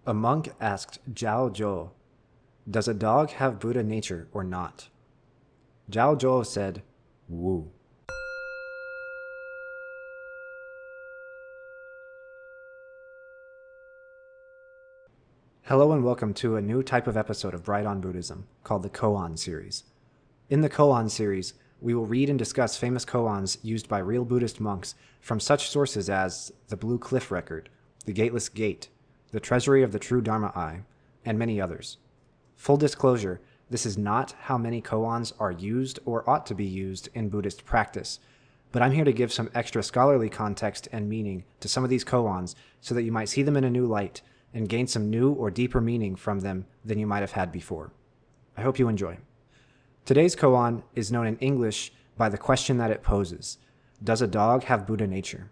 A monk asked Zhàozhōu, "Does a dog have Buddha nature or not?" Zhaozhou said, "Wu." Hello and welcome to a new type of episode of Bright on Buddhism called the Kōan Series. In the Kōan Series, we will read and discuss famous koans used by real Buddhist monks from such sources as the Blue Cliff Record, the Gateless Gate, the Treasury of the True Dharma Eye, and many others. Full disclosure, this is not how many koans are used or ought to be used in Buddhist practice, but I'm here to give some extra scholarly context and meaning to some of these koans so that you might see them in a new light and gain some new or deeper meaning from them than you might have had before. I hope you enjoy. Today's koan is known in English by the question that it poses: does a dog have Buddha nature?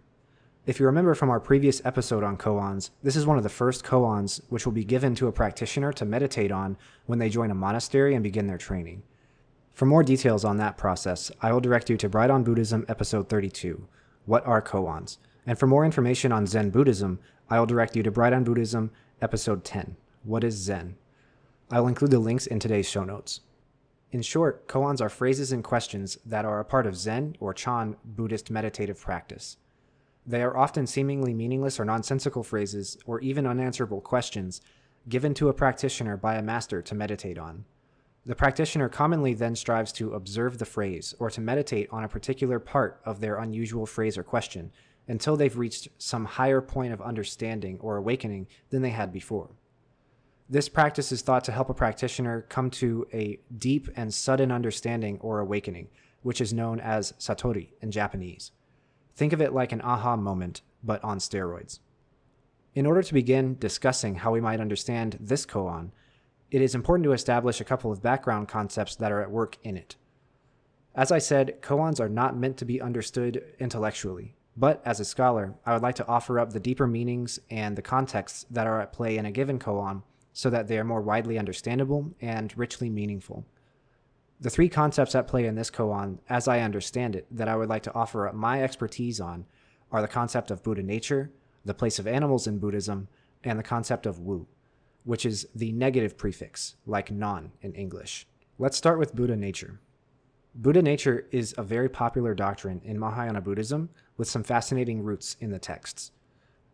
If you remember from our previous episode on koans, this is one of the first koans which will be given to a practitioner to meditate on when they join a monastery and begin their training. For more details on that process, I will direct you to Bright on Buddhism episode 32, What are Koans? And for more information on Zen Buddhism, I will direct you to Bright on Buddhism episode 10, What is Zen? I will include the links in today's show notes. In short, koans are phrases and questions that are a part of Zen or Chan Buddhist meditative practice. They are often seemingly meaningless or nonsensical phrases or even unanswerable questions given to a practitioner by a master to meditate on. The practitioner commonly then strives to observe the phrase or to meditate on a particular part of their unusual phrase or question until they've reached some higher point of understanding or awakening than they had before. This practice is thought to help a practitioner come to a deep and sudden understanding or awakening, which is known as satori in Japanese. Think of it like an aha moment, but on steroids. In order to begin discussing how we might understand this koan, it is important to establish a couple of background concepts that are at work in it. As I said, koans are not meant to be understood intellectually, but as a scholar, I would like to offer up the deeper meanings and the contexts that are at play in a given koan so that they are more widely understandable and richly meaningful. The three concepts at play in this koan, as I understand it, that I would like to offer up my expertise on are the concept of Buddha nature, the place of animals in Buddhism, and the concept of Wu, which is the negative prefix, like non in English. Let's start with Buddha nature. Buddha nature is a very popular doctrine in Mahayana Buddhism with some fascinating roots in the texts.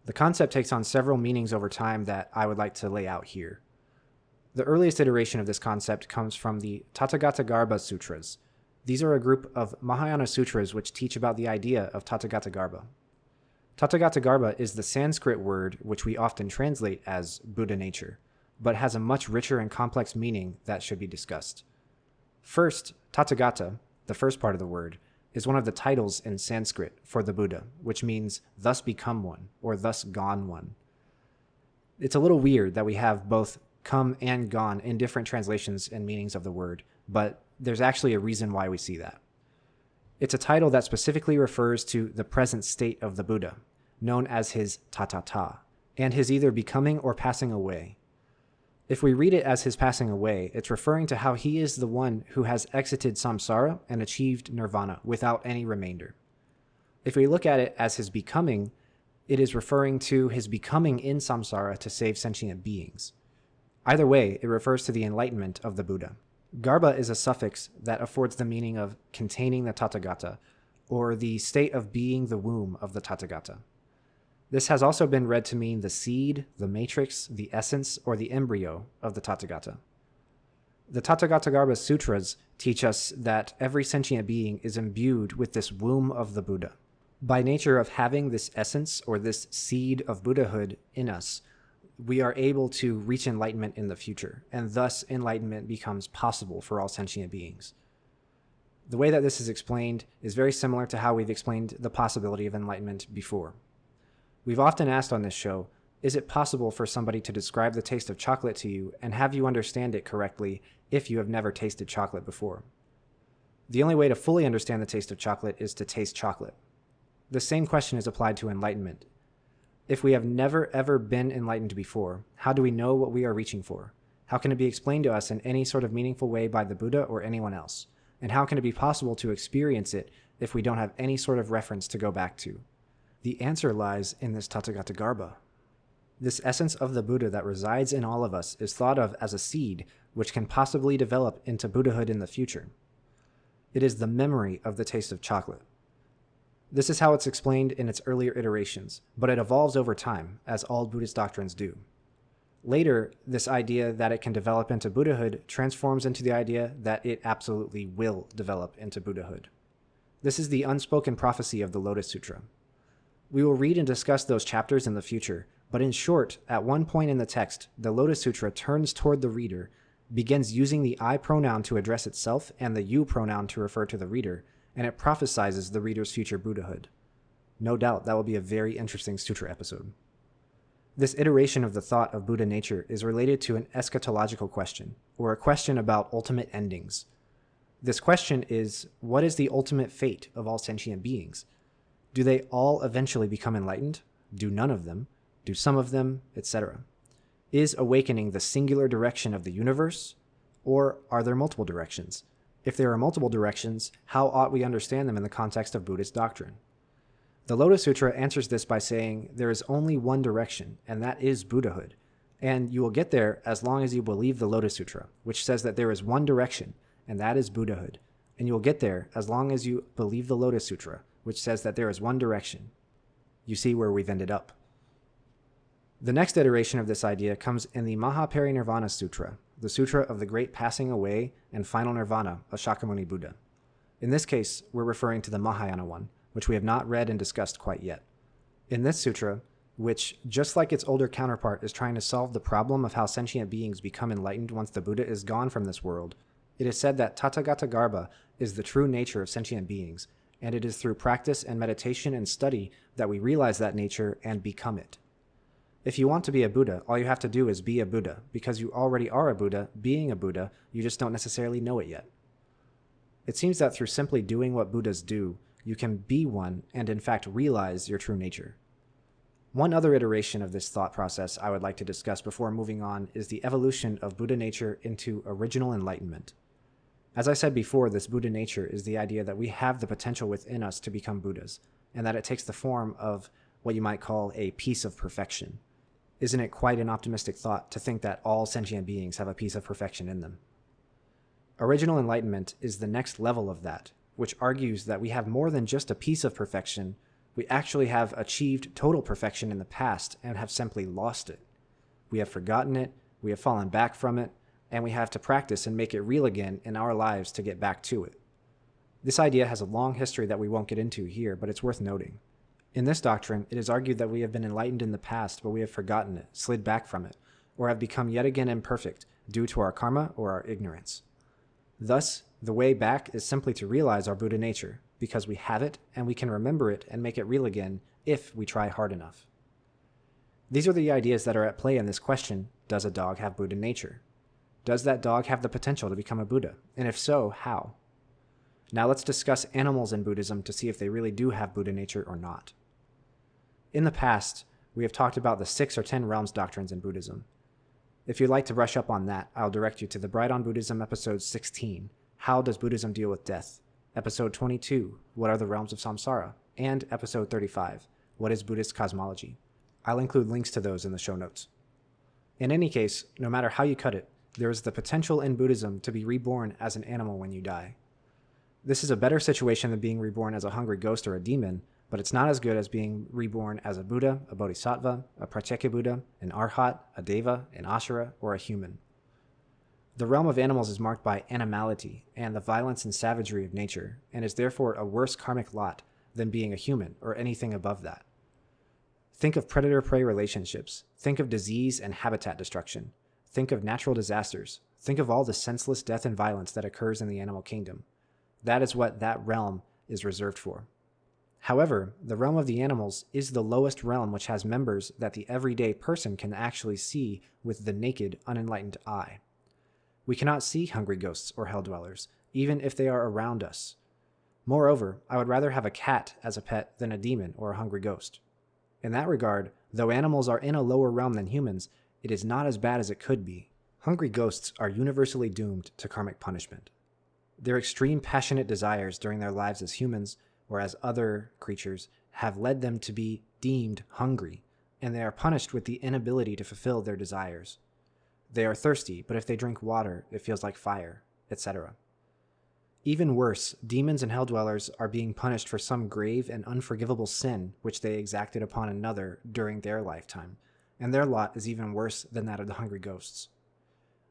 The concept takes on several meanings over time that I would like to lay out here. The earliest iteration of this concept comes from the Tathāgatagarbha Sutras. These are a group of Mahayana sutras which teach about the idea of Tathāgatagarbha. Tathāgatagarbha is the Sanskrit word which we often translate as Buddha nature, but has a much richer and complex meaning that should be discussed. First, Tathāgata, the first part of the word, is one of the titles in Sanskrit for the Buddha, which means thus become one, or thus gone one. It's a little weird that we have both come and gone in different translations and meanings of the word, but there's actually a reason why we see that. It's a title that specifically refers to the present state of the Buddha, known as his tatata, and his either becoming or passing away. If we read it as his passing away, it's referring to how he is the one who has exited samsara and achieved nirvana without any remainder. If we look at it as his becoming, it is referring to his becoming in samsara to save sentient beings. Either way, it refers to the enlightenment of the Buddha. Garbha is a suffix that affords the meaning of containing the Tathagata, or the state of being the womb of the Tathagata. This has also been read to mean the seed, the matrix, the essence, or the embryo of the Tathagata. The Tathāgatagarbha Sutras teach us that every sentient being is imbued with this womb of the Buddha. By nature of having this essence or this seed of Buddhahood in us, we are able to reach enlightenment in the future, and thus enlightenment becomes possible for all sentient beings. The way that this is explained is very similar to how we've explained the possibility of enlightenment before. We've often asked on this show, is it possible for somebody to describe the taste of chocolate to you and have you understand it correctly if you have never tasted chocolate before? The only way to fully understand the taste of chocolate is to taste chocolate. The same question is applied to enlightenment. If we have never ever been enlightened before, how do we know what we are reaching for? How can it be explained to us in any sort of meaningful way by the Buddha or anyone else? And how can it be possible to experience it if we don't have any sort of reference to go back to? The answer lies in this Tathāgatagarbha. This essence of the Buddha that resides in all of us is thought of as a seed which can possibly develop into Buddhahood in the future. It is the memory of the taste of chocolate. This is how it's explained in its earlier iterations, but it evolves over time, as all Buddhist doctrines do. Later, this idea that it can develop into Buddhahood transforms into the idea that it absolutely will develop into Buddhahood. This is the unspoken prophecy of the Lotus Sutra. We will read and discuss those chapters in the future, but in short, at one point in the text, the Lotus Sutra turns toward the reader, begins using the I pronoun to address itself and the you pronoun to refer to the reader, and it prophesizes the reader's future Buddhahood. No doubt that will be a very interesting sutra episode. This iteration of the thought of Buddha nature is related to an eschatological question, or a question about ultimate endings. This question is, what is the ultimate fate of all sentient beings? Do they all eventually become enlightened? Do none of them? Do some of them? Etc. Is awakening the singular direction of the universe? Or are there multiple directions? If there are multiple directions, how ought we understand them in the context of Buddhist doctrine? The Lotus Sutra answers this by saying there is only one direction, and that is Buddhahood. And you will get there as long as you believe the Lotus Sutra, which says that there is one direction, and that is Buddhahood. And you will get there as long as you believe the Lotus Sutra, which says that there is one direction. You see where we've ended up. The next iteration of this idea comes in the Mahaparinirvana Sutra, the Sutra of the Great Passing Away and Final Nirvana of Shakyamuni Buddha. In this case, we're referring to the Mahayana one, which we have not read and discussed quite yet. In this sutra, which, just like its older counterpart, is trying to solve the problem of how sentient beings become enlightened once the Buddha is gone from this world, it is said that Tathagata Garbha is the true nature of sentient beings, and it is through practice and meditation and study that we realize that nature and become it. If you want to be a Buddha, all you have to do is be a Buddha, because you already are a Buddha, being a Buddha, you just don't necessarily know it yet. It seems that through simply doing what Buddhas do, you can be one and in fact realize your true nature. One other iteration of this thought process I would like to discuss before moving on is the evolution of Buddha nature into original enlightenment. As I said before, this Buddha nature is the idea that we have the potential within us to become Buddhas, and that it takes the form of what you might call a piece of perfection. Isn't it quite an optimistic thought to think that all sentient beings have a piece of perfection in them? Original enlightenment is the next level of that, which argues that we have more than just a piece of perfection. We actually have achieved total perfection in the past and have simply lost it. We have forgotten it, we have fallen back from it, and we have to practice and make it real again in our lives to get back to it. This idea has a long history that we won't get into here, but it's worth noting. In this doctrine, it is argued that we have been enlightened in the past, but we have forgotten it, slid back from it, or have become yet again imperfect due to our karma or our ignorance. Thus, the way back is simply to realize our Buddha nature, because we have it and we can remember it and make it real again if we try hard enough. These are the ideas that are at play in this question, does a dog have Buddha nature? Does that dog have the potential to become a Buddha? And if so, how? Now let's discuss animals in Buddhism to see if they really do have Buddha nature or not. In the past, we have talked about the 6 or 10 realms doctrines in Buddhism. If you'd like to brush up on that, I'll direct you to the Bride on Buddhism episode 16, How Does Buddhism Deal with Death? Episode 22, What Are the Realms of Samsara? And episode 35, What is Buddhist Cosmology? I'll include links to those in the show notes. In any case, no matter how you cut it, there is the potential in Buddhism to be reborn as an animal when you die. This is a better situation than being reborn as a hungry ghost or a demon, but it's not as good as being reborn as a Buddha, a Bodhisattva, a Pratyeka-Buddha, an Arhat, a Deva, an Ashura, or a human. The realm of animals is marked by animality and the violence and savagery of nature, and is therefore a worse karmic lot than being a human or anything above that. Think of predator-prey relationships. Think of disease and habitat destruction. Think of natural disasters. Think of all the senseless death and violence that occurs in the animal kingdom. That is what that realm is reserved for. However, the realm of the animals is the lowest realm, which has members that the everyday person can actually see with the naked, unenlightened eye. We cannot see hungry ghosts or hell dwellers, even if they are around us. Moreover, I would rather have a cat as a pet than a demon or a hungry ghost. In that regard, though animals are in a lower realm than humans, it is not as bad as it could be. Hungry ghosts are universally doomed to karmic punishment. Their extreme passionate desires during their lives as humans or as other creatures have led them to be deemed hungry, and they are punished with the inability to fulfill their desires. They are thirsty, but if they drink water, it feels like fire, etc. Even worse, demons and hell dwellers are being punished for some grave and unforgivable sin which they exacted upon another during their lifetime, and their lot is even worse than that of the hungry ghosts.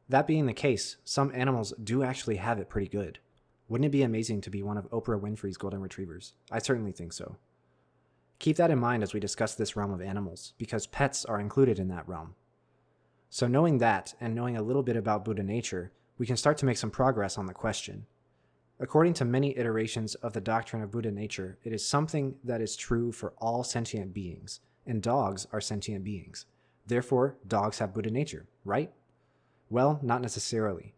That being the case, some animals do actually have it pretty good. Wouldn't it be amazing to be one of Oprah Winfrey's golden retrievers? I certainly think so. Keep that in mind as we discuss this realm of animals, because pets are included in that realm. So knowing that, and knowing a little bit about Buddha nature, we can start to make some progress on the question. According to many iterations of the doctrine of Buddha nature, it is something that is true for all sentient beings, and dogs are sentient beings. Therefore, dogs have Buddha nature, right? Well, not necessarily.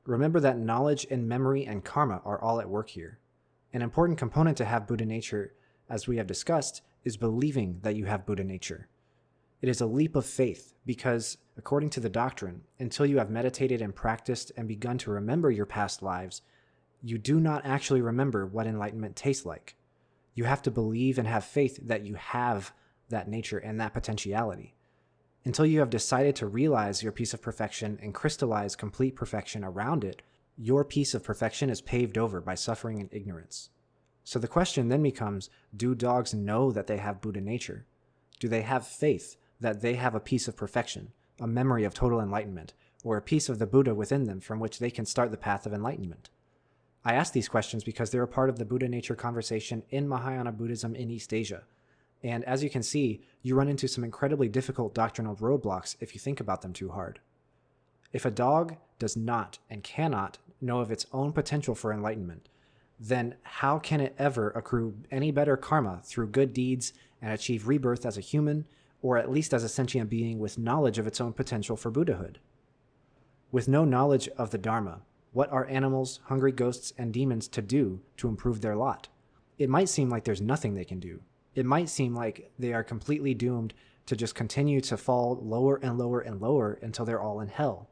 Remember that knowledge and memory and karma are all at work here. An important component to have Buddha nature, as we have discussed, is believing that you have Buddha nature. It is a leap of faith because, according to the doctrine, until you have meditated and practiced and begun to remember your past lives, you do not actually remember what enlightenment tastes like. You have to believe and have faith that you have that nature and that potentiality. Until you have decided to realize your piece of perfection and crystallize complete perfection around it, your piece of perfection is paved over by suffering and ignorance. So the question then becomes, do dogs know that they have Buddha nature? Do they have faith that they have a piece of perfection, a memory of total enlightenment, or a piece of the Buddha within them from which they can start the path of enlightenment? I ask these questions because they're a part of the Buddha nature conversation in Mahayana Buddhism in East Asia. And as you can see, you run into some incredibly difficult doctrinal roadblocks if you think about them too hard. If a dog does not and cannot know of its own potential for enlightenment, then how can it ever accrue any better karma through good deeds and achieve rebirth as a human, or at least as a sentient being with knowledge of its own potential for Buddhahood? With no knowledge of the Dharma, what are animals, hungry ghosts, and demons to do to improve their lot? It might seem like there's nothing they can do. It might seem like they are completely doomed to just continue to fall lower and lower and lower until they're all in hell.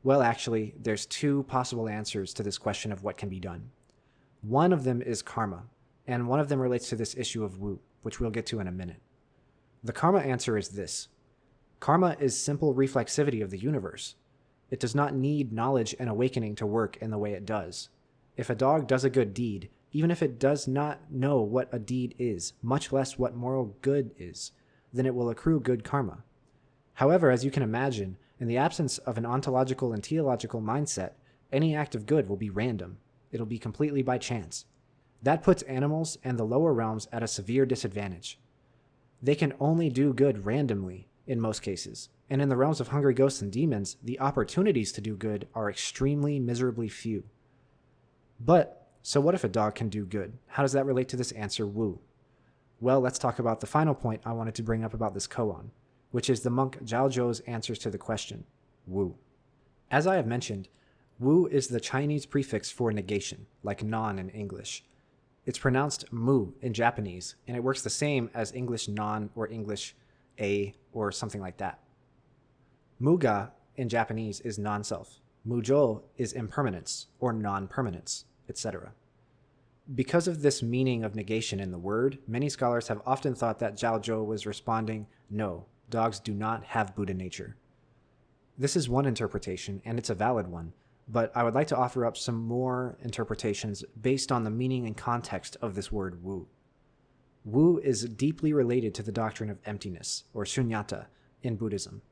Well, actually, there's two possible answers to this question of what can be done. One of them is karma, and one of them relates to this issue of Wu, which we'll get to in a minute. The karma answer is this. Karma is simple reflexivity of the universe. It does not need knowledge and awakening to work in the way it does. If a dog does a good deed, even if it does not know what a deed is, much less what moral good is, then it will accrue good karma. However, as you can imagine, in the absence of an ontological and teleological mindset, any act of good will be random. It'll be completely by chance. That puts animals and the lower realms at a severe disadvantage. They can only do good randomly in most cases, and in the realms of hungry ghosts and demons, the opportunities to do good are extremely miserably few. So what if a dog can do good? How does that relate to this answer, Wu? Well, let's talk about the final point I wanted to bring up about this koan, which is the monk Zhàozhou's answers to the question, Wu. As I have mentioned, Wu is the Chinese prefix for negation, like non in English. It's pronounced mu in Japanese, and it works the same as English non or English a or something like that. Muga in Japanese is non-self. Mujō is impermanence or non-permanence, etc. Because of this meaning of negation in the word, many scholars have often thought that Zhàozhou was responding, no, dogs do not have Buddha nature. This is one interpretation, and it's a valid one, but I would like to offer up some more interpretations based on the meaning and context of this word Wu. Wu is deeply related to the doctrine of emptiness, or shunyata, in Buddhism.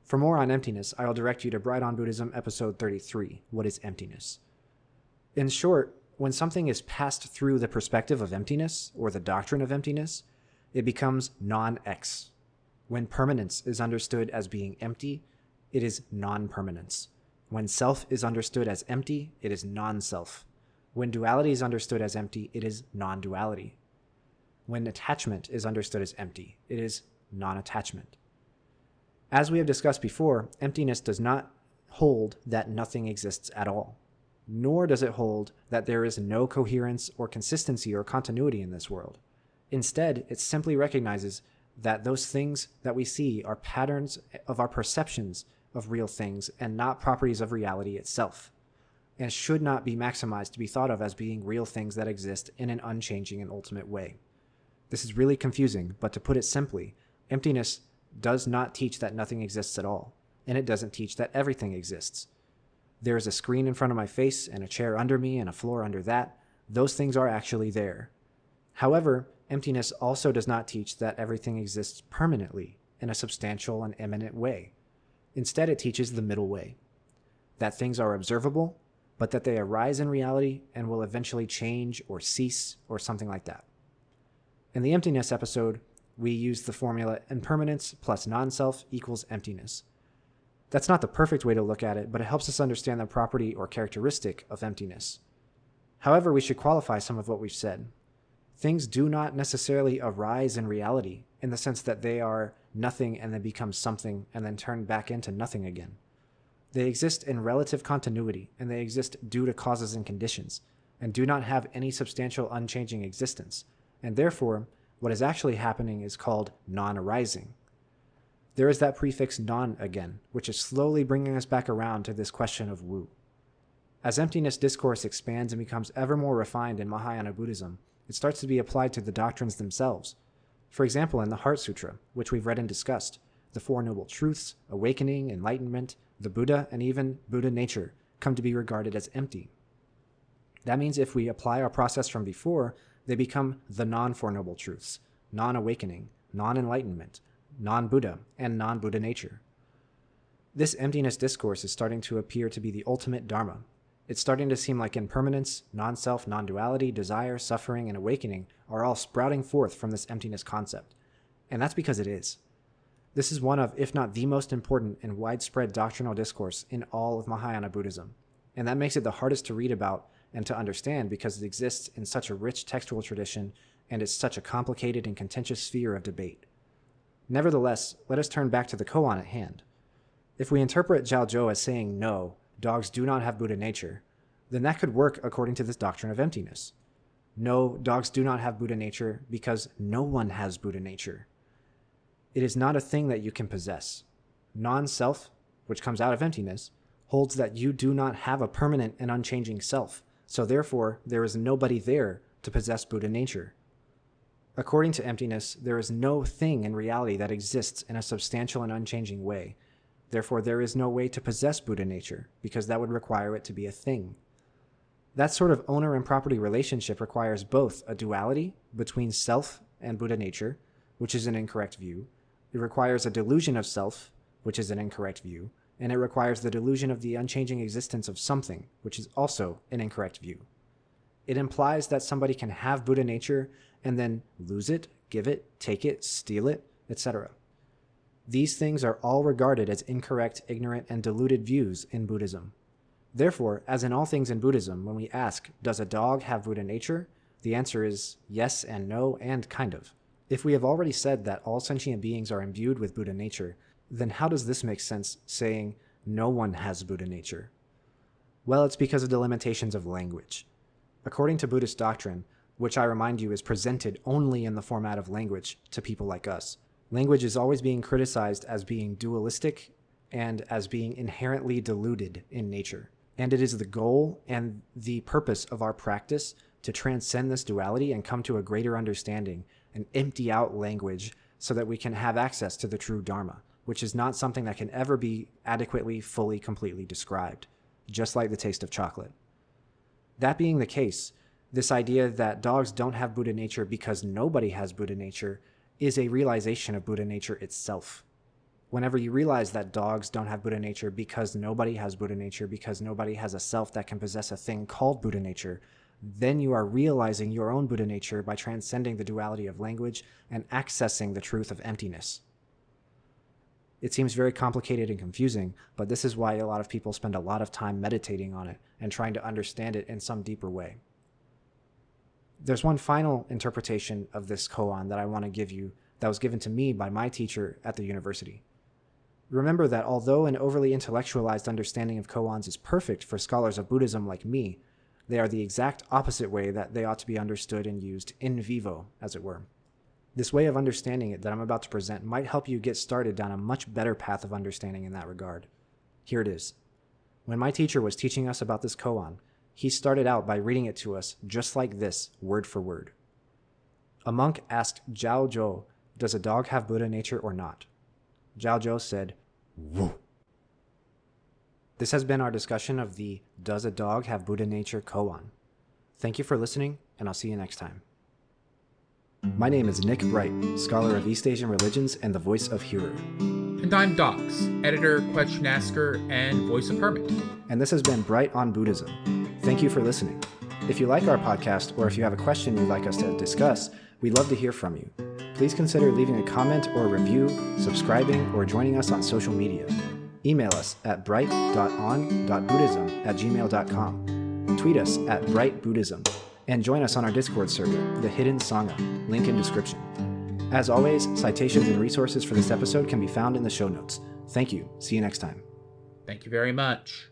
For more on emptiness, I will direct you to Bright on Buddhism episode 33, What is Emptiness? In short, when something is passed through the perspective of emptiness, or the doctrine of emptiness, it becomes non-X. When permanence is understood as being empty, it is non-permanence. When self is understood as empty, it is non-self. When duality is understood as empty, it is non-duality. When attachment is understood as empty, it is non-attachment. As we have discussed before, emptiness does not hold that nothing exists at all, nor does it hold that there is no coherence or consistency or continuity in this world. Instead, it simply recognizes that those things that we see are patterns of our perceptions of real things and not properties of reality itself, and should not be maximized to be thought of as being real things that exist in an unchanging and ultimate way. This is really confusing, but to put it simply, Emptiness does not teach that nothing exists at all, and it doesn't teach that everything exists. There is a screen in front of my face and a chair under me and a floor under that. Those things are actually there. However, emptiness also does not teach that everything exists permanently in a substantial and immanent way. Instead, it teaches the middle way, that things are observable, but that they arise in reality and will eventually change or cease or something like that. In the emptiness episode, we use the formula impermanence plus non-self equals emptiness. That's not the perfect way to look at it, but it helps us understand the property or characteristic of emptiness. However, we should qualify some of what we've said. Things do not necessarily arise in reality in the sense that they are nothing and then become something and then turn back into nothing again. They exist in relative continuity, and they exist due to causes and conditions, and do not have any substantial unchanging existence, and therefore, what is actually happening is called non-arising. There is that prefix non again, which is slowly bringing us back around to this question of Wu. As emptiness discourse expands and becomes ever more refined in Mahayana Buddhism, it starts to be applied to the doctrines themselves. For example, in the Heart Sutra, which we've read and discussed, the Four Noble Truths, awakening, enlightenment, the Buddha, and even Buddha nature come to be regarded as empty. That means if we apply our process from before, they become the non-Four Noble Truths, non-awakening, non-enlightenment, non-Buddha, and non-Buddha nature. This emptiness discourse is starting to appear to be the ultimate Dharma. It's starting to seem like impermanence, non-self, non-duality, desire, suffering, and awakening are all sprouting forth from this emptiness concept. And that's because it is. This is one of, if not the most important and widespread doctrinal discourse in all of Mahayana Buddhism. And that makes it the hardest to read about and to understand because it exists in such a rich textual tradition and is such a complicated and contentious sphere of debate. Nevertheless, let us turn back to the koan at hand. If we interpret Zhàozhōu as saying no, dogs do not have Buddha nature, then that could work according to this doctrine of emptiness. No, dogs do not have Buddha nature because no one has Buddha nature. It is not a thing that you can possess. Non-self, which comes out of emptiness, holds that you do not have a permanent and unchanging self, so therefore there is nobody there to possess Buddha nature. According to emptiness, there is no thing in reality that exists in a substantial and unchanging way. Therefore, there is no way to possess Buddha nature, because that would require it to be a thing. That sort of owner and property relationship requires both a duality between self and Buddha nature, which is an incorrect view. It requires a delusion of self, which is an incorrect view, and it requires the delusion of the unchanging existence of something, which is also an incorrect view. It implies that somebody can have Buddha nature and then lose it, give it, take it, steal it, etc. These things are all regarded as incorrect, ignorant, and deluded views in Buddhism. Therefore, as in all things in Buddhism, when we ask, does a dog have Buddha nature? The answer is yes and no and kind of. If we have already said that all sentient beings are imbued with Buddha nature, then how does this make sense saying no one has Buddha nature? Well, it's because of the limitations of language. According to Buddhist doctrine, which I remind you is presented only in the format of language to people like us, language is always being criticized as being dualistic and as being inherently deluded in nature. And it is the goal and the purpose of our practice to transcend this duality and come to a greater understanding and empty out language so that we can have access to the true Dharma, which is not something that can ever be adequately, fully, completely described, just like the taste of chocolate. That being the case, this idea that dogs don't have Buddha nature because nobody has Buddha nature is a realization of Buddha nature itself. Whenever you realize that dogs don't have Buddha nature because nobody has Buddha nature, because nobody has a self that can possess a thing called Buddha nature, then you are realizing your own Buddha nature by transcending the duality of language and accessing the truth of emptiness. It seems very complicated and confusing, but this is why a lot of people spend a lot of time meditating on it and trying to understand it in some deeper way. There's one final interpretation of this koan that I want to give you that was given to me by my teacher at the university. Remember that although an overly intellectualized understanding of koans is perfect for scholars of Buddhism like me, they are the exact opposite way that they ought to be understood and used in vivo, as it were. This way of understanding it that I'm about to present might help you get started down a much better path of understanding in that regard. Here it is. When my teacher was teaching us about this koan, he started out by reading it to us just like this, word for word. A monk asked Zhàozhōu, Does a dog have Buddha nature or not? Zhàozhōu said, "Woo." This has been our discussion of the Does a Dog Have Buddha Nature koan. Thank you for listening, and I'll see you next time. My name is Nick Bright, scholar of East Asian religions and the voice of Hearer. And I'm Docs, editor, question asker, and voice of Hermit. And this has been Bright on Buddhism. Thank you for listening. If you like our podcast, or if you have a question you'd like us to discuss, we'd love to hear from you. Please consider leaving a comment or review, subscribing, or joining us on social media. Email us at bright.on.buddhism@gmail.com. Tweet us at brightbuddhism, and join us on our Discord server, the Hidden Sangha, link in description. As always, citations and resources for this episode can be found in the show notes. Thank you. See you next time. Thank you very much.